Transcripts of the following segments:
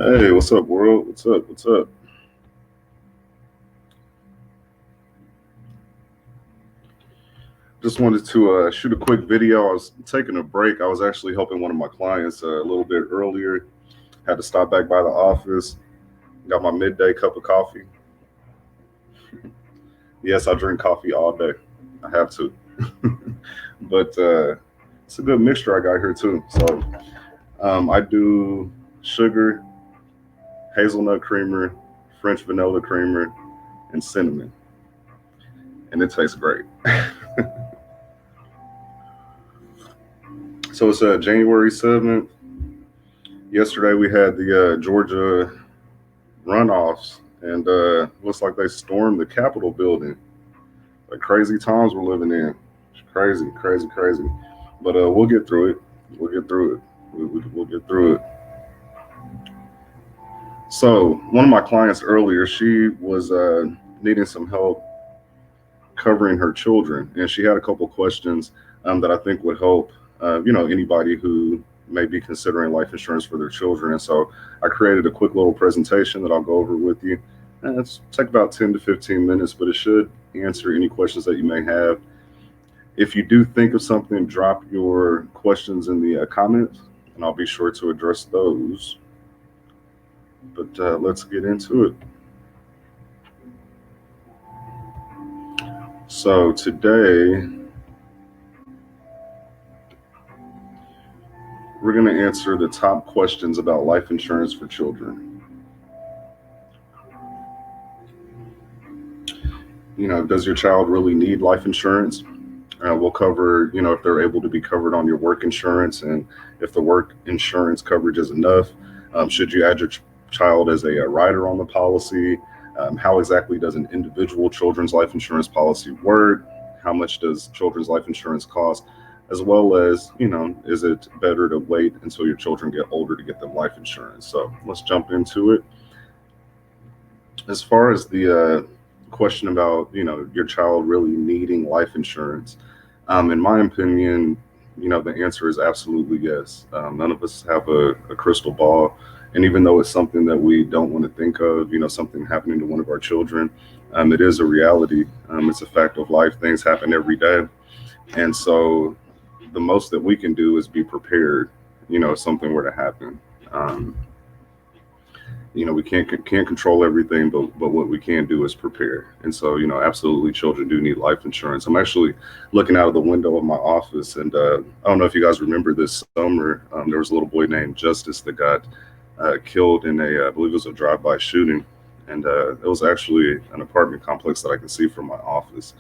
Hey, what's up, world? What's up? What's up? Just wanted to shoot a quick video. I was taking a break. I was actually helping one of my clients a little bit earlier. Had to stop back by the office. Got my midday cup of coffee. Yes, I drink coffee all day. I have to. But it's a good mixture I got here too. So I do sugar, hazelnut creamer, French vanilla creamer, and cinnamon, and it tastes great. So it's January 7th. Yesterday we had the Georgia runoffs, and looks like they stormed the Capitol building. Like crazy times we're living in. Crazy, crazy, crazy. But we'll get through it. We'll get through it. We'll get through it. So one of my clients earlier, she was needing some help covering her children, and she had a couple questions that I think would help. Anybody who may be considering life insurance for their children. And so I created a quick little presentation that I'll go over with you. And it's take about 10 to 15 minutes, but it should answer any questions that you may have. If you do think of something, drop your questions in the comments, and I'll be sure to address those. But let's get into it. So today, we're going to answer the top questions about life insurance for children. Does your child really need life insurance? We'll cover, if they're able to be covered on your work insurance and if the work insurance coverage is enough. Should you add your child as a rider on the policy? How exactly does an individual children's life insurance policy work? How much does children's life insurance cost? As well as, is it better to wait until your children get older to get them life insurance? So let's jump into it. As far as the question about, your child really needing life insurance, in my opinion, the answer is absolutely yes. None of us have a crystal ball. And even though it's something that we don't want to think of, something happening to one of our children, it is a reality. It's a fact of life. Things happen every day. And so the most that we can do is be prepared, if something were to happen. Um, we can't control everything, but what we can do is prepare. And so, absolutely, children do need life insurance. I'm actually looking out of the window of my office, and I don't know if you guys remember this summer. There was a little boy named Justice that got killed in I believe it was a drive-by shooting, and it was actually an apartment complex that I can see from my office.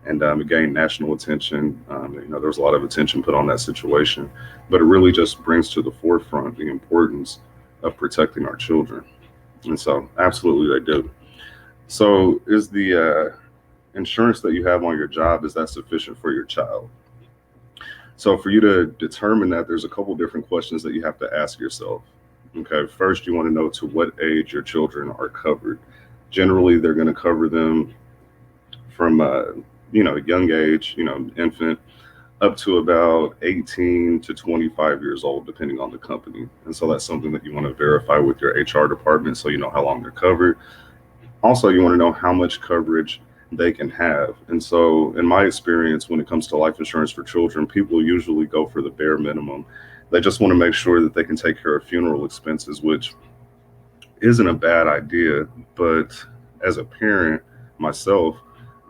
And it gained national attention. There was a lot of attention put on that situation, but it really just brings to the forefront the importance of protecting our children. And so, absolutely, they do. So, is the insurance that you have on your job, is that sufficient for your child? So, for you to determine that, there's a couple different questions that you have to ask yourself. Okay, first, you want to know to what age your children are covered. Generally, they're going to cover them from a young age, infant, up to about 18 to 25 years old, depending on the company. And so that's something that you want to verify with your HR department so you know how long they're covered. Also, you want to know how much coverage they can have. And so, in my experience, when it comes to life insurance for children, people usually go for the bare minimum. They just want to make sure that they can take care of funeral expenses, which isn't a bad idea. But as a parent myself,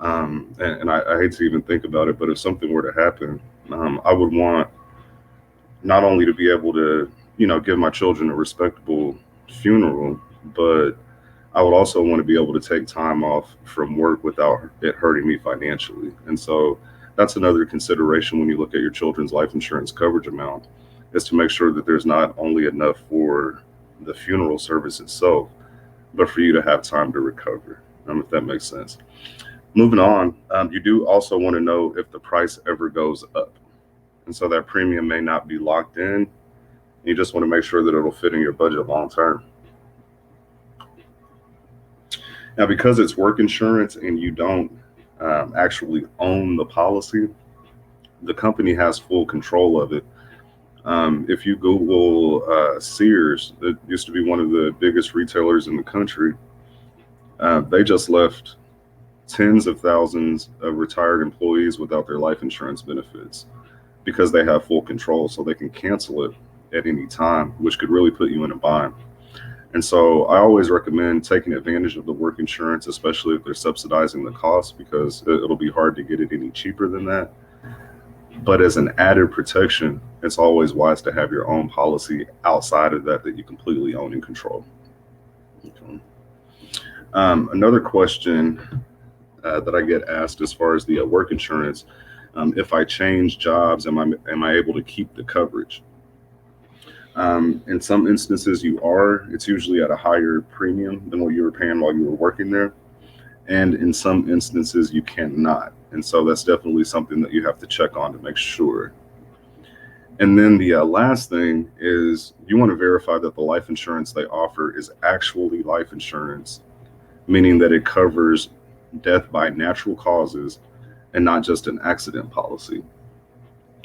and I hate to even think about it, but if something were to happen, I would want not only to be able to, give my children a respectable funeral, but I would also want to be able to take time off from work without it hurting me financially. And so that's another consideration when you look at your children's life insurance coverage amount, is to make sure that there's not only enough for the funeral service itself, but for you to have time to recover, if that makes sense. Moving on, you do also want to know if the price ever goes up. And so that premium may not be locked in. You just want to make sure that it'll fit in your budget long term. Now, because it's work insurance and you don't actually own the policy, the company has full control of it. If you Google Sears, it used to be one of the biggest retailers in the country. They just left tens of thousands of retired employees without their life insurance benefits because they have full control, so they can cancel it at any time, which could really put you in a bind. And so I always recommend taking advantage of the work insurance, especially if they're subsidizing the cost, because it'll be hard to get it any cheaper than that. But as an added protection, it's always wise to have your own policy outside of that that you completely own and control. Okay. Another question that I get asked as far as the work insurance, if I change jobs, am I able to keep the coverage? In some instances, you are. It's usually at a higher premium than what you were paying while you were working there. And in some instances, you cannot. And so that's definitely something that you have to check on to make sure. And then the last thing is you want to verify that the life insurance they offer is actually life insurance, meaning that it covers death by natural causes and not just an accident policy.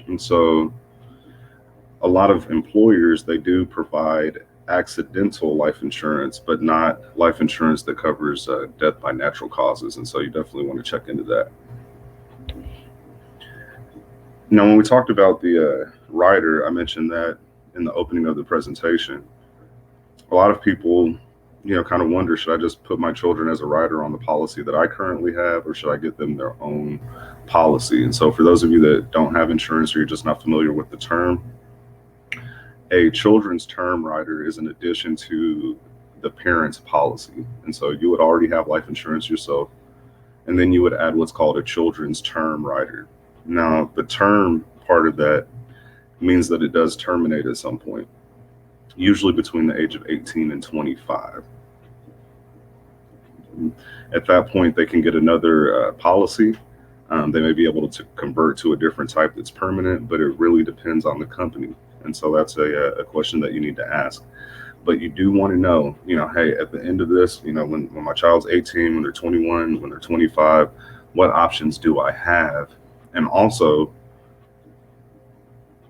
And so a lot of employers, they do provide accidental life insurance, but not life insurance that covers death by natural causes. And so you definitely want to check into that. Now, when we talked about the rider, I mentioned that in the opening of the presentation. A lot of people, kind of wonder, should I just put my children as a rider on the policy that I currently have, or should I get them their own policy? And so for those of you that don't have insurance or you're just not familiar with the term, a children's term rider is an addition to the parent's policy. And so you would already have life insurance yourself, and then you would add what's called a children's term rider. Now, the term part of that means that it does terminate at some point, usually between the age of 18 and 25. At that point, they can get another policy. They may be able to convert to a different type that's permanent, but it really depends on the company. And so that's a question that you need to ask. But you do want to know, hey, at the end of this, when my child's 18, when they're 21, when they're 25, what options do I have? And also,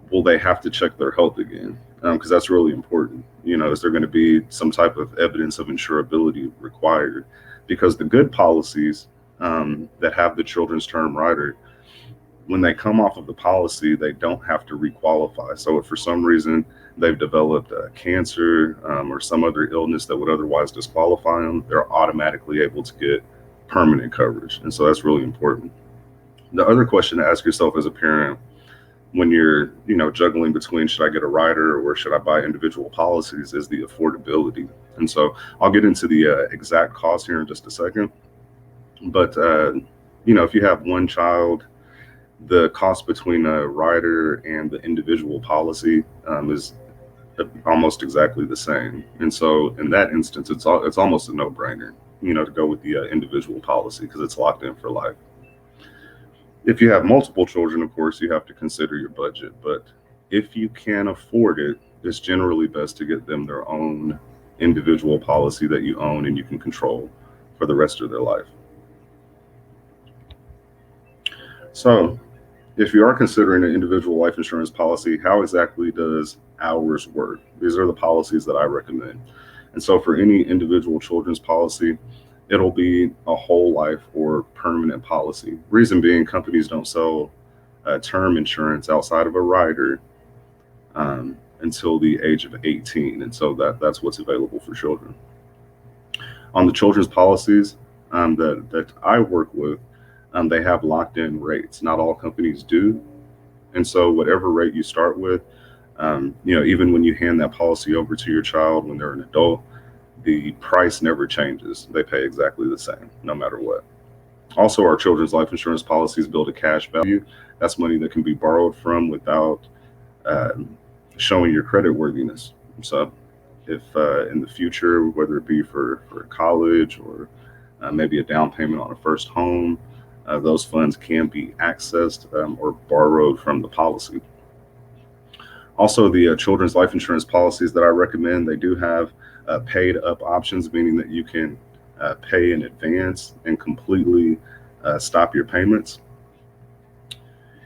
will they have to check their health again? Because that's really important. Is there going to be some type of evidence of insurability required? Because the good policies that have the children's term rider, when they come off of the policy, they don't have to requalify. So if for some reason they've developed cancer or some other illness that would otherwise disqualify them, they're automatically able to get permanent coverage. And so that's really important. The other question to ask yourself as a parent when you're, juggling between should I get a rider or should I buy individual policies is the affordability. And so I'll get into the exact cost here in just a second. But, if you have one child, the cost between a rider and the individual policy is almost exactly the same. And so in that instance, it's almost a no-brainer, to go with the individual policy because it's locked in for life. If you have multiple children, of course, you have to consider your budget. But if you can afford it, it's generally best to get them their own individual policy that you own and you can control for the rest of their life. So if you are considering an individual life insurance policy, how exactly does ours work? These are the policies that I recommend. And so for any individual children's policy, it'll be a whole life or permanent policy. Reason being, companies don't sell term insurance outside of a rider until the age of 18. And so that's what's available for children. On the children's policies that I work with, they have locked in rates. Not all companies do. And so whatever rate you start with, even when you hand that policy over to your child when they're an adult, the price never changes. They pay exactly the same, no matter what. Also, our children's life insurance policies build a cash value. That's money that can be borrowed from without showing your credit worthiness. So if in the future, whether it be for college or maybe a down payment on a first home, those funds can be accessed or borrowed from the policy. Also, the children's life insurance policies that I recommend, they do have paid up options, meaning that you can pay in advance and completely stop your payments.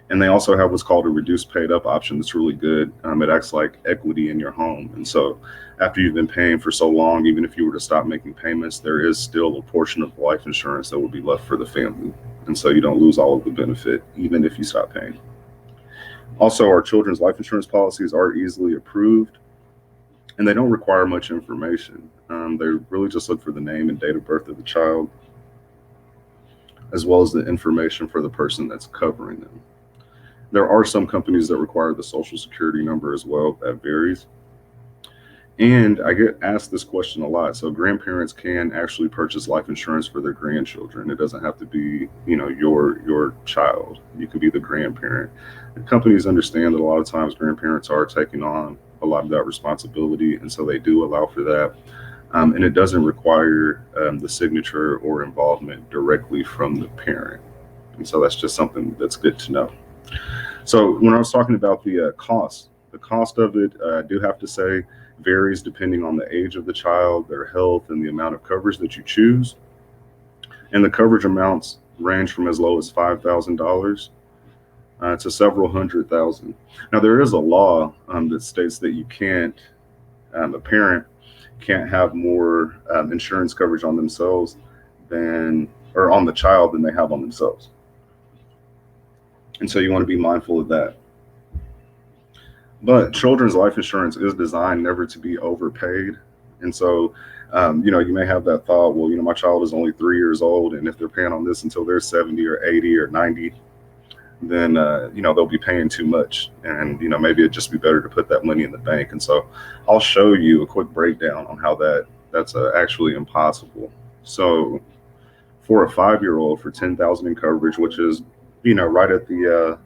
And they also have what's called a reduced paid up option that's really good. It acts like equity in your home. And so after you've been paying for so long, even if you were to stop making payments, there is still a portion of life insurance that will be left for the family. And so you don't lose all of the benefit, even if you stop paying. Also, our children's life insurance policies are easily approved and they don't require much information. They really just look for the name and date of birth of the child, as well as the information for the person that's covering them. There are some companies that require the social security number as well. That varies. And I get asked this question a lot. So grandparents can actually purchase life insurance for their grandchildren. It doesn't have to be, your child. You can be the grandparent. And companies understand that a lot of times grandparents are taking on a lot of that responsibility, and so they do allow for that. And it doesn't require the signature or involvement directly from the parent. And so that's just something that's good to know. So when I was talking about the cost of it, I do have to say, varies depending on the age of the child, their health, and the amount of coverage that you choose. And the coverage amounts range from as low as $5,000 to several hundred thousand. Now, there is a law that states that you can't, a parent can't have more insurance coverage on themselves or on the child than they have on themselves. And so you want to be mindful of that. But children's life insurance is designed never to be overpaid. And so, you may have that thought, well, my child is only 3 years old, and if they're paying on this until they're 70 or 80 or 90, then, they'll be paying too much. And, maybe it'd just be better to put that money in the bank. And so I'll show you a quick breakdown on how that's actually impossible. So for a 5-year-old for 10,000 in coverage, which is, right at the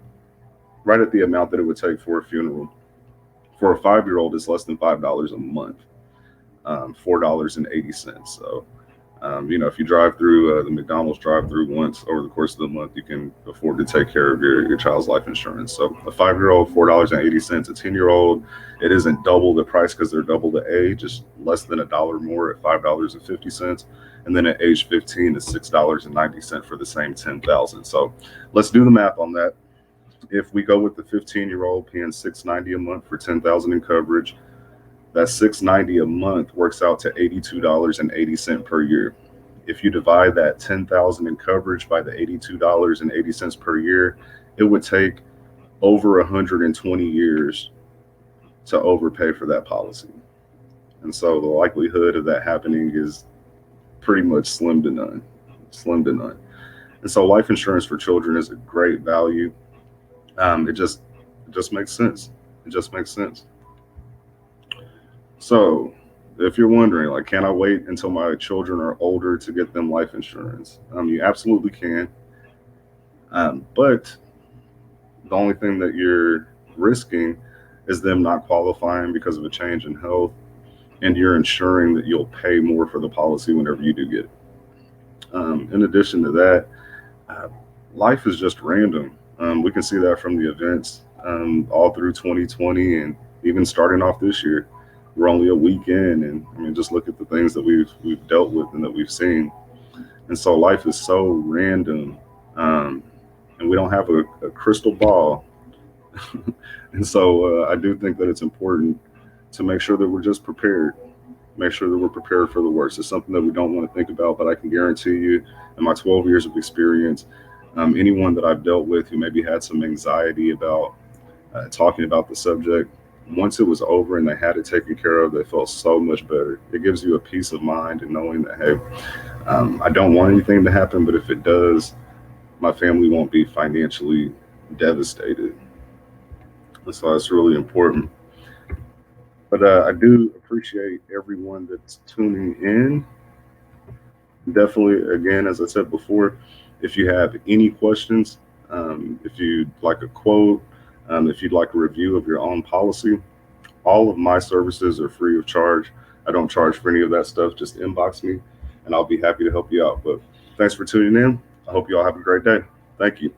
amount that it would take for a funeral. For a 5-year-old, it's less than $5 a month, $4.80. So, if you drive through the McDonald's drive-through once over the course of the month, you can afford to take care of your child's life insurance. So a 5-year-old, $4.80. A 10-year-old, it isn't double the price because they're double the age. It's less than $1 more at $5.50. And then at age 15, it's $6.90 for the same 10,000. So let's do the math on that. If we go with the 15-year-old paying $690 a month for 10,000 in coverage, that $690 a month works out to $82.80 per year. If you divide that 10,000 in coverage by the $82.80 per year, it would take over 120 years to overpay for that policy. And so the likelihood of that happening is pretty much slim to none. And so life insurance for children is a great value. It just makes sense. It just makes sense. So if you're wondering, like, can I wait until my children are older to get them life insurance? You absolutely can. But the only thing that you're risking is them not qualifying because of a change in health, and you're ensuring that you'll pay more for the policy whenever you do get it. In addition to that, life is just random. We can see that from the events all through 2020 and even starting off this year. We're only a week in, and just look at the things that we've dealt with and that we've seen. And so life is so random, and we don't have a crystal ball. And so I do think that it's important to make sure that we're just prepared. Make sure that we're prepared for the worst. It's something that we don't want to think about, but I can guarantee you, in my 12 years of experience, anyone that I've dealt with who maybe had some anxiety about talking about the subject, once it was over and they had it taken care of, they felt so much better. It gives you a peace of mind and knowing that, hey, I don't want anything to happen, but if it does, my family won't be financially devastated. And so it's really important. But I do appreciate everyone that's tuning in. Definitely, again, as I said before, if you have any questions, if you'd like a quote, if you'd like a review of your own policy, all of my services are free of charge. I don't charge for any of that stuff. Just inbox me and I'll be happy to help you out. But thanks for tuning in. I hope you all have a great day. Thank you.